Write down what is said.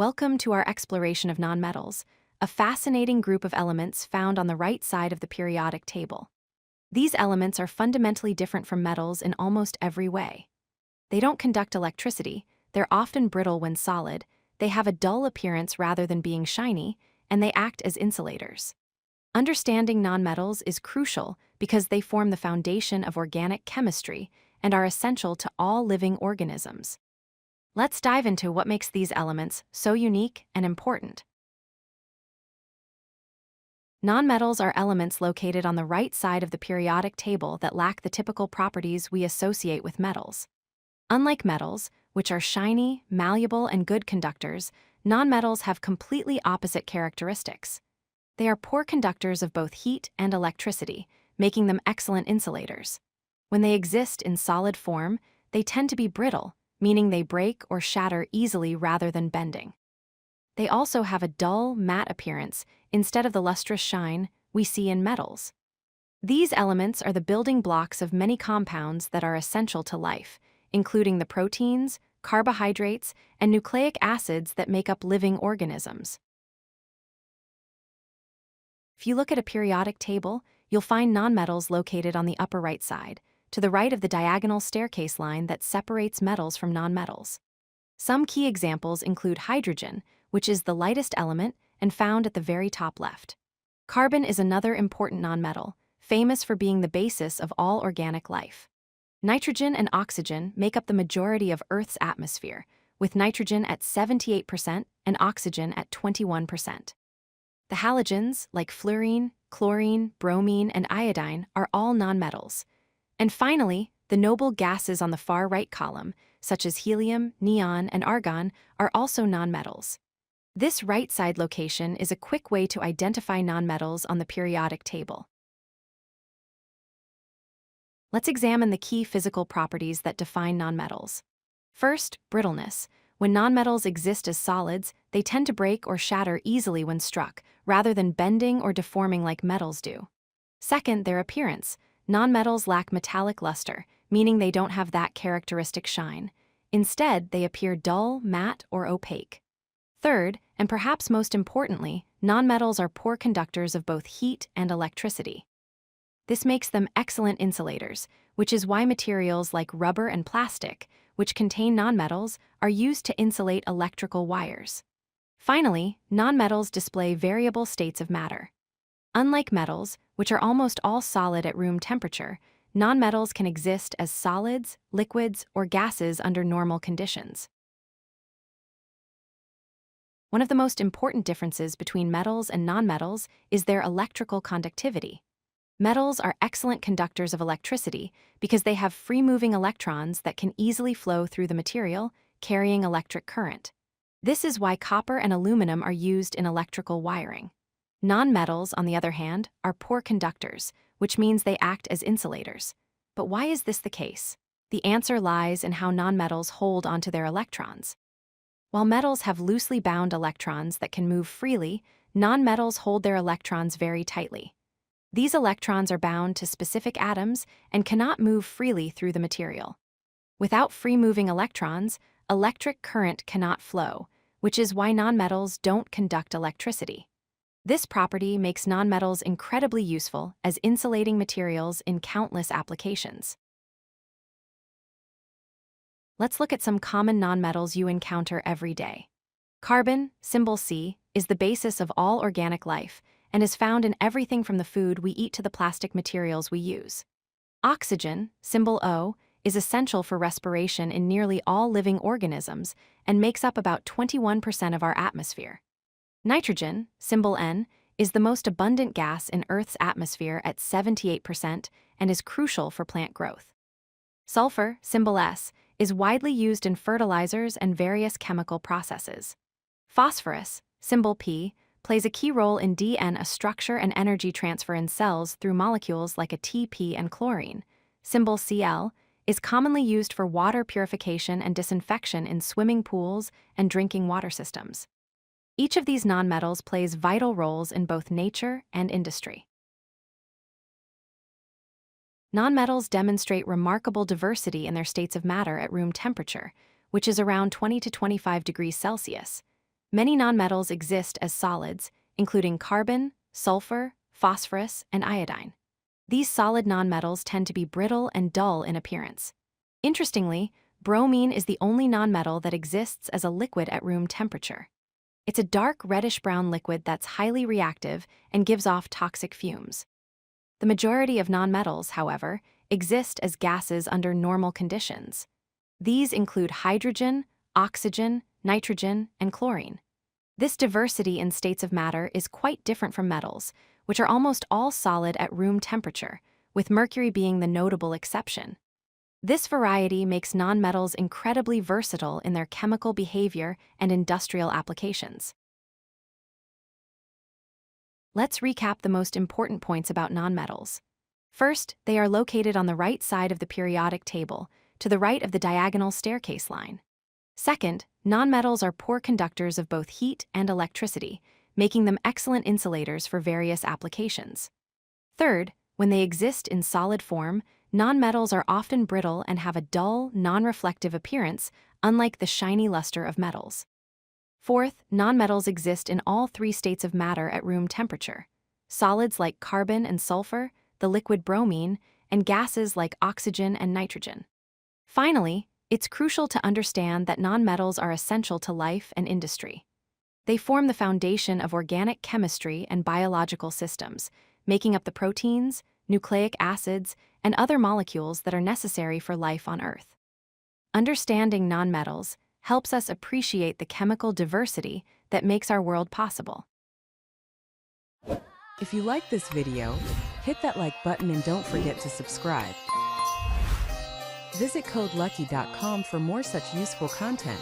Welcome to our exploration of nonmetals, a fascinating group of elements found on the right side of the periodic table. These elements are fundamentally different from metals in almost every way. They don't conduct electricity, they're often brittle when solid, they have a dull appearance rather than being shiny, and they act as insulators. Understanding nonmetals is crucial because they form the foundation of organic chemistry and are essential to all living organisms. Let's dive into what makes these elements so unique and important. Nonmetals are elements located on the right side of the periodic table that lack the typical properties we associate with metals. Unlike metals, which are shiny, malleable, and good conductors, nonmetals have completely opposite characteristics. They are poor conductors of both heat and electricity, making them excellent insulators. When they exist in solid form, they tend to be brittle, meaning they break or shatter easily rather than bending. They also have a dull, matte appearance instead of the lustrous shine we see in metals. These elements are the building blocks of many compounds that are essential to life, including the proteins, carbohydrates, and nucleic acids that make up living organisms. If you look at a periodic table, you'll find nonmetals located on the upper right side, to the right of the diagonal staircase line that separates metals from nonmetals. Some key examples include hydrogen, which is the lightest element and found at the very top left. Carbon is another important nonmetal, famous for being the basis of all organic life. Nitrogen and oxygen make up the majority of Earth's atmosphere, with nitrogen at 78% and oxygen at 21%. The halogens, like fluorine, chlorine, bromine, and iodine, are all nonmetals. And finally, the noble gases on the far right column, such as helium, neon, and argon, are also nonmetals. This right side location is a quick way to identify nonmetals on the periodic table. Let's examine the key physical properties that define nonmetals. First, brittleness. When nonmetals exist as solids, they tend to break or shatter easily when struck, rather than bending or deforming like metals do. Second, their appearance. Nonmetals lack metallic luster, meaning they don't have that characteristic shine. Instead, they appear dull, matte, or opaque. Third, and perhaps most importantly, nonmetals are poor conductors of both heat and electricity. This makes them excellent insulators, which is why materials like rubber and plastic, which contain nonmetals, are used to insulate electrical wires. Finally, nonmetals display variable states of matter. Unlike metals, which are almost all solid at room temperature, nonmetals can exist as solids, liquids, or gases under normal conditions. One of the most important differences between metals and nonmetals is their electrical conductivity. Metals are excellent conductors of electricity because they have free-moving electrons that can easily flow through the material, carrying electric current. This is why copper and aluminum are used in electrical wiring. Nonmetals, on the other hand, are poor conductors, which means they act as insulators. But why is this the case? The answer lies in how nonmetals hold onto their electrons. While metals have loosely bound electrons that can move freely, nonmetals hold their electrons very tightly. These electrons are bound to specific atoms and cannot move freely through the material. Without free-moving electrons, electric current cannot flow, which is why nonmetals don't conduct electricity. This property makes nonmetals incredibly useful as insulating materials in countless applications. Let's look at some common nonmetals you encounter every day. Carbon, symbol C, is the basis of all organic life and is found in everything from the food we eat to the plastic materials we use. Oxygen, symbol O, is essential for respiration in nearly all living organisms and makes up about 21% of our atmosphere. Nitrogen, symbol N, is the most abundant gas in Earth's atmosphere at 78% and is crucial for plant growth. Sulfur, symbol S, is widely used in fertilizers and various chemical processes. Phosphorus, symbol P, plays a key role in DNA structure and energy transfer in cells through molecules like ATP and chlorine. Symbol Cl is commonly used for water purification and disinfection in swimming pools and drinking water systems. Each of these nonmetals plays vital roles in both nature and industry. Nonmetals demonstrate remarkable diversity in their states of matter at room temperature, which is around 20 to 25 degrees Celsius. Many nonmetals exist as solids, including carbon, sulfur, phosphorus, and iodine. These solid nonmetals tend to be brittle and dull in appearance. Interestingly, bromine is the only nonmetal that exists as a liquid at room temperature. It's a dark reddish-brown liquid that's highly reactive and gives off toxic fumes. The majority of nonmetals, however, exist as gases under normal conditions. These include hydrogen, oxygen, nitrogen, and chlorine. This diversity in states of matter is quite different from metals, which are almost all solid at room temperature, with mercury being the notable exception. This variety makes nonmetals incredibly versatile in their chemical behavior and industrial applications. Let's recap the most important points about nonmetals. First, they are located on the right side of the periodic table, to the right of the diagonal staircase line. Second, nonmetals are poor conductors of both heat and electricity, making them excellent insulators for various applications. Third, when they exist in solid form, nonmetals are often brittle and have a dull, non-reflective appearance, unlike the shiny luster of metals. Fourth, nonmetals exist in all three states of matter at room temperature: solids like carbon and sulfur, the liquid bromine, and gases like oxygen and nitrogen. Finally, it's crucial to understand that nonmetals are essential to life and industry. They form the foundation of organic chemistry and biological systems, making up the proteins, nucleic acids, and other molecules that are necessary for life on Earth. Understanding nonmetals helps us appreciate the chemical diversity that makes our world possible. If you like this video, hit that like button and don't forget to subscribe. Visit CodeLucky.com for more such useful content.